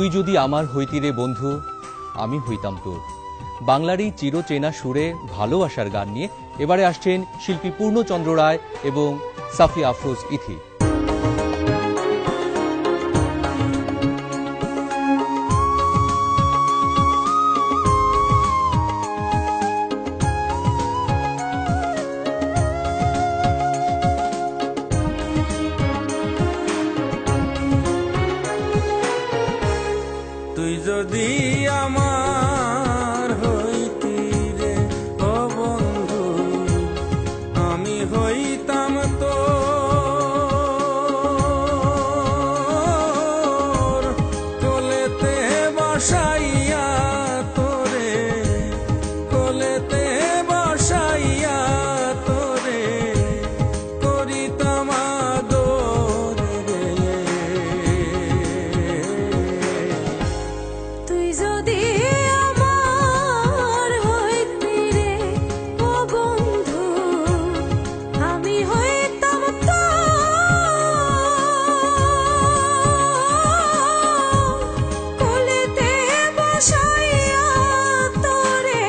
তুই যদি আমার হইতি রে বন্ধু আমি হইতাম তোর। বাংলারই চিরচেনা সুরে ভালোবাসার গান নিয়ে এবারে আসছেন শিল্পী পূর্ণচন্দ্র রায় এবং সাফিয়া আফরোজ ইথি। তুই যদি আমার হইতি রে ও বন্ধু আমি হইতাম তোর, কোলেতে বসাইয়া তোরে, কোলেতে বসাইয়া তোরে করিতাম আদর রে। তুই যদি আমার হইতি রে ও বন্ধু আমি হইতাম তোর, কোলেতে বসাইয়া তোরে,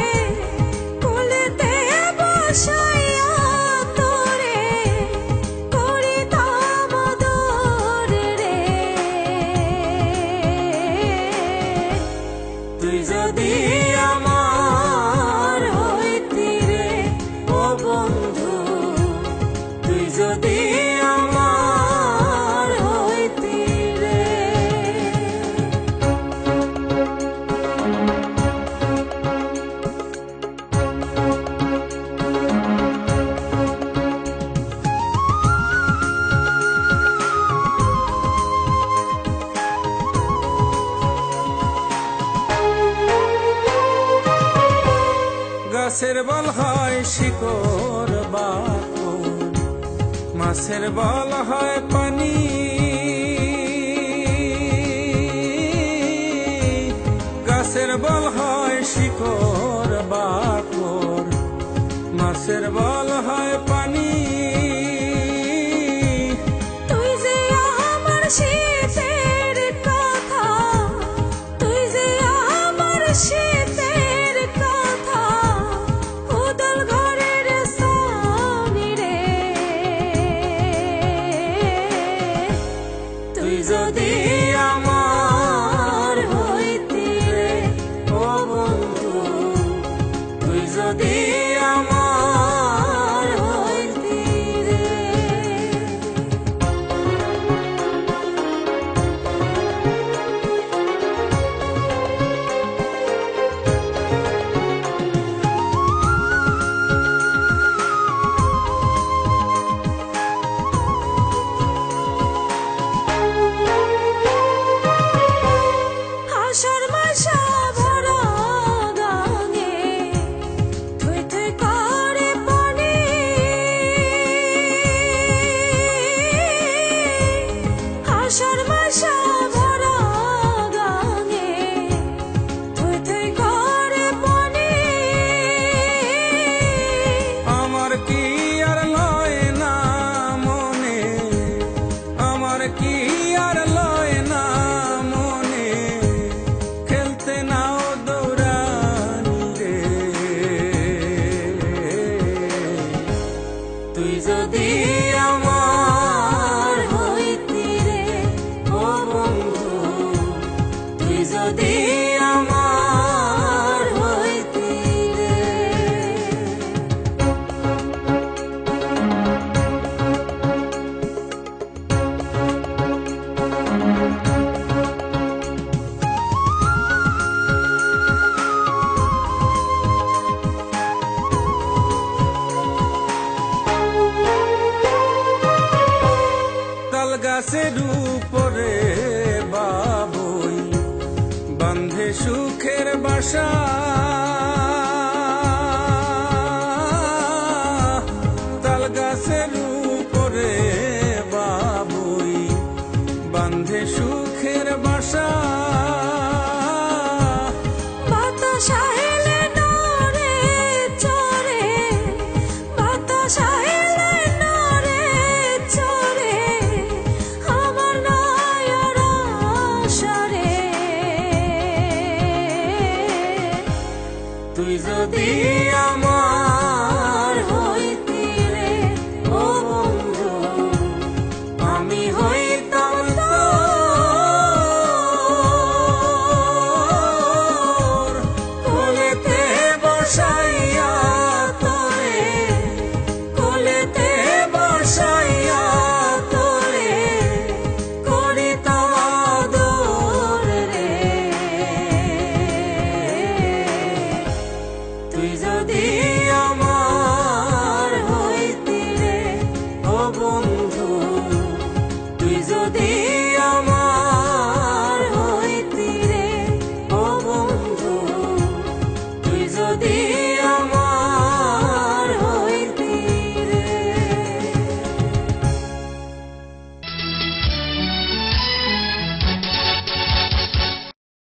কোলেতে বসাইয়া তোরে করিতাম আদর রে। তুই যদি আমার হইতি রে ও বন্ধু, তুই যদি আমার হইতি রে। গাছের বল হয় শিকড় বাকড়, মাছের বল হয় পানি, গাছের বল হয় শিকড় বাকড়, মাছের বল হয় পানি। তুই যে আমার শীতের কথা, তুই যে আমার শীতের কথা, উদল ঘরের সানি রে। তুই যদি আমার হইতি রে ও বন্ধু, তুই যদি আমার হইতি রে। আষাঢ় মাসা ভরা গাঙে থই থই করে পানি, আষাঢ় মাসা ভরা গাঙে থই থই করে পানি। আমার কি আর লয় না মনে, আমার কি আর লয় না মনে, খেলতে নাও দৌড়ানি রে। তুই যদি আমার হইতি রে ও বন্ধু, তুই যদি আমার হইতি রে। তাল গাছের উপরে বাবুই বান্ধে সুখের বাসা, তাল গাছের উপরে বাবুই বান্ধে সুখের বাসা। বাতাস আইলে নড়ে চড়ে, বাতাস আইলে নড়ে চড়ে আমার নয়ন আশা রে। যদি